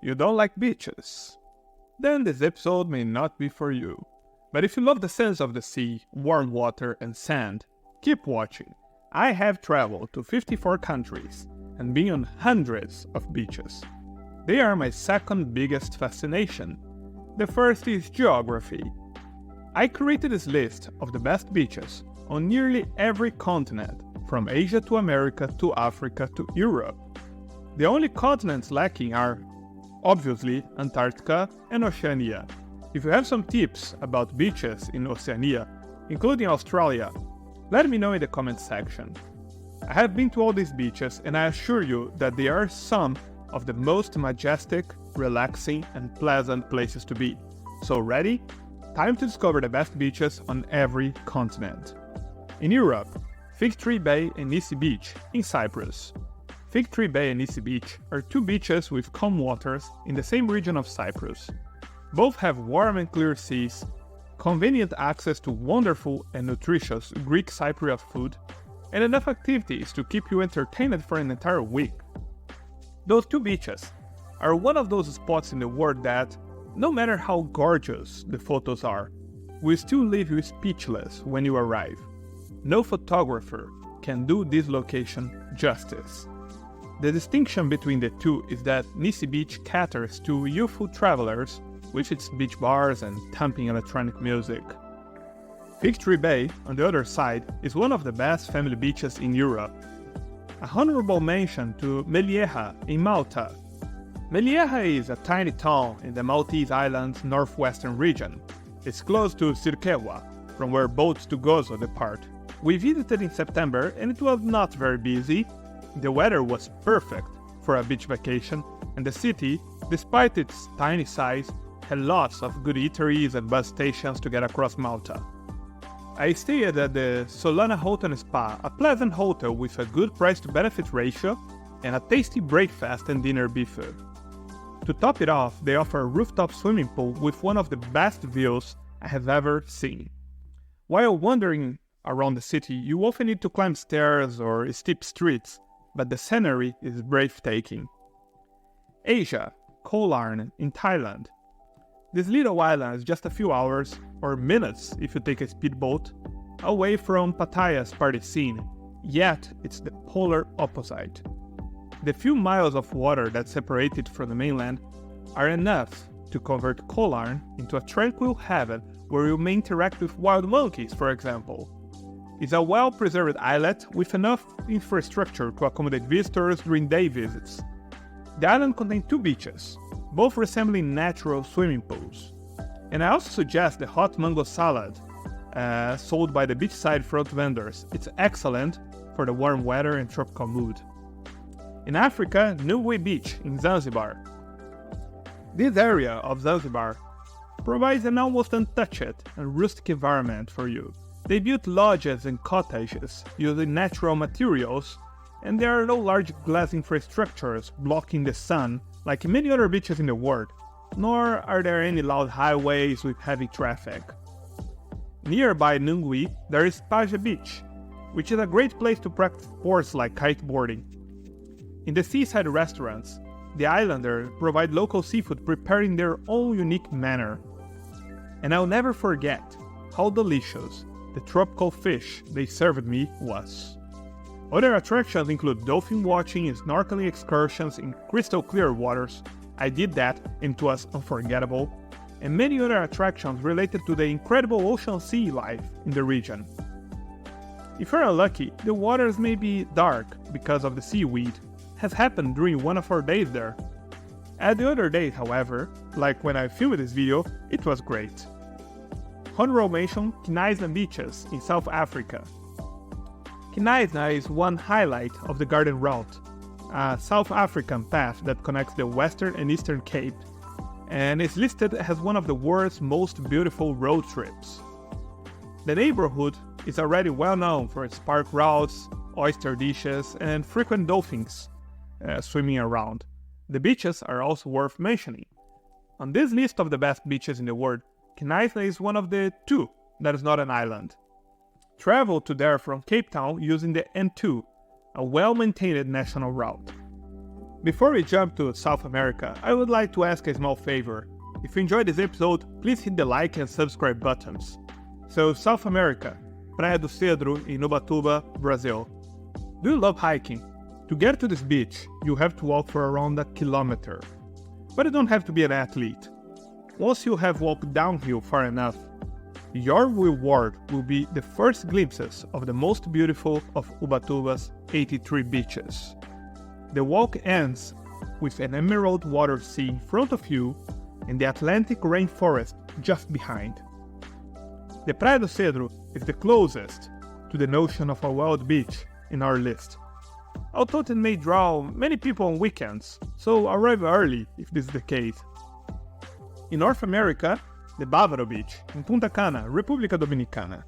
You don't like beaches? Then this episode may not be for you. But if you love the sense of the sea, warm water and sand, keep watching. I have traveled to 54 countries and been on hundreds of beaches. They are my second biggest fascination. The first is geography. I created this list of the best beaches on nearly every continent, from Asia to America to Africa to Europe. The only continents lacking are, obviously, Antarctica and Oceania. If you have some tips about beaches in Oceania, including Australia, let me know in the comment section. I have been to all these beaches and I assure you that they are some of the most majestic, relaxing and pleasant places to be. So ready? Time to discover the best beaches on every continent. In Europe, Fig Tree Bay and Nissi Beach in Cyprus. Fig Tree Bay and Nissi Beach are two beaches with calm waters in the same region of Cyprus. Both have warm and clear seas, convenient access to wonderful and nutritious Greek Cypriot food, and enough activities to keep you entertained for an entire week. Those two beaches are one of those spots in the world that, no matter how gorgeous the photos are, will still leave you speechless when you arrive. No photographer can do this location justice. The distinction between the two is that Nissi Beach caters to youthful travelers with its beach bars and thumping electronic music. Fig Tree Bay, on the other side, is one of the best family beaches in Europe. A honorable mention to Mellieha in Malta. Mellieha is a tiny town in the Maltese island's northwestern region. It's close to Sirkewa, from where boats to Gozo depart. We visited in September and it was not very busy. The weather was perfect for a beach vacation, and the city, despite its tiny size, had lots of good eateries and bus stations to get across Malta. I stayed at the Solana Hotel and Spa, a pleasant hotel with a good price-to-benefit ratio and a tasty breakfast and dinner buffet. To top it off, they offer a rooftop swimming pool with one of the best views I have ever seen. While wandering around the city, you often need to climb stairs or steep streets, but the scenery is breathtaking. Asia, Larn in Thailand. This little island is just a few hours, or minutes if you take a speedboat, away from Pattaya's party scene, yet it's the polar opposite. The few miles of water that separate it from the mainland are enough to convert Larn into a tranquil haven where you may interact with wild monkeys, for example. It's a well-preserved islet with enough infrastructure to accommodate visitors during day visits. The island contains two beaches, both resembling natural swimming pools. And I also suggest the hot mango salad, sold by the beachside front vendors. It's excellent for the warm weather and tropical mood. In Africa, Getaway Beach in Zanzibar. This area of Zanzibar provides an almost untouched and rustic environment for you. They built lodges and cottages using natural materials, and there are no large glass infrastructures blocking the sun like many other beaches in the world, nor are there any loud highways with heavy traffic. Nearby Nungwi, there is Paja Beach, which is a great place to practice sports like kiteboarding. In the seaside restaurants, the islanders provide local seafood prepared in their own unique manner. And I'll never forget how delicious the tropical fish they served me was. Other attractions include dolphin watching and snorkeling excursions in crystal clear waters. I did that and it was unforgettable. And many other attractions related to the incredible ocean sea life in the region. If you're unlucky, the waters may be dark because of the seaweed. Has happened during one of our days there. At the other days, however, like when I filmed this video, it was great. Honorable mention, Knysna beaches in South Africa. Knysna is one highlight of the Garden Route, a South African path that connects the Western and Eastern Cape, and is listed as one of the world's most beautiful road trips. The neighborhood is already well known for its park routes, oyster dishes, and frequent dolphins swimming around. The beaches are also worth mentioning. On this list of the best beaches in the world, Knysna is one of the two that is not an island. Travel to there from Cape Town using the N2, a well-maintained national route. Before we jump to South America, I would like to ask a small favor. If you enjoyed this episode, please hit the like and subscribe buttons. So, South America, Praia do Cedro in Ubatuba, Brazil. Do you love hiking? To get to this beach, you have to walk for around a kilometer. But you don't have to be an athlete. Once you have walked downhill far enough, your reward will be the first glimpses of the most beautiful of Ubatuba's 83 beaches. The walk ends with an emerald water sea in front of you and the Atlantic rainforest just behind. The Praia do Cedro is the closest to the notion of a wild beach in our list. Although it may draw many people on weekends, so arrive early if this is the case. In North America, the Bavaro beach in Punta Cana, República Dominicana.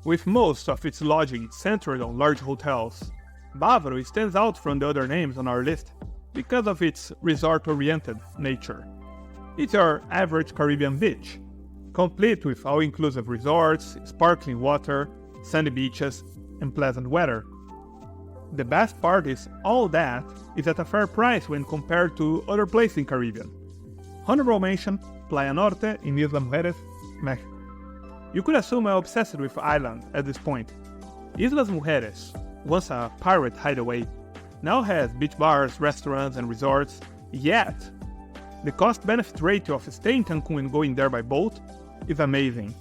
With most of its lodging centered on large hotels, Bavaro stands out from the other names on our list because of its resort-oriented nature. It's your average Caribbean beach, complete with all-inclusive resorts, sparkling water, sandy beaches, and pleasant weather. The best part is all that is at a fair price when compared to other places in Caribbean. Honorable mention, Playa Norte in Isla Mujeres, Mexico. You could assume I'm obsessed with island at this point. Islas Mujeres, once a pirate hideaway, now has beach bars, restaurants, and resorts, yet the cost-benefit ratio of staying in Cancun and going there by boat is amazing.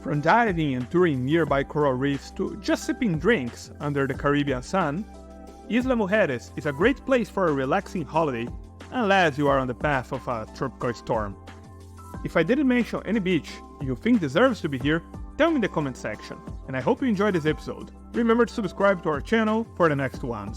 From diving and touring nearby coral reefs to just sipping drinks under the Caribbean sun, Isla Mujeres is a great place for a relaxing holiday unless you are on the path of a tropical storm. If I didn't mention any beach you think deserves to be here, tell me in the comment section, and I hope you enjoyed this episode. Remember to subscribe to our channel for the next ones.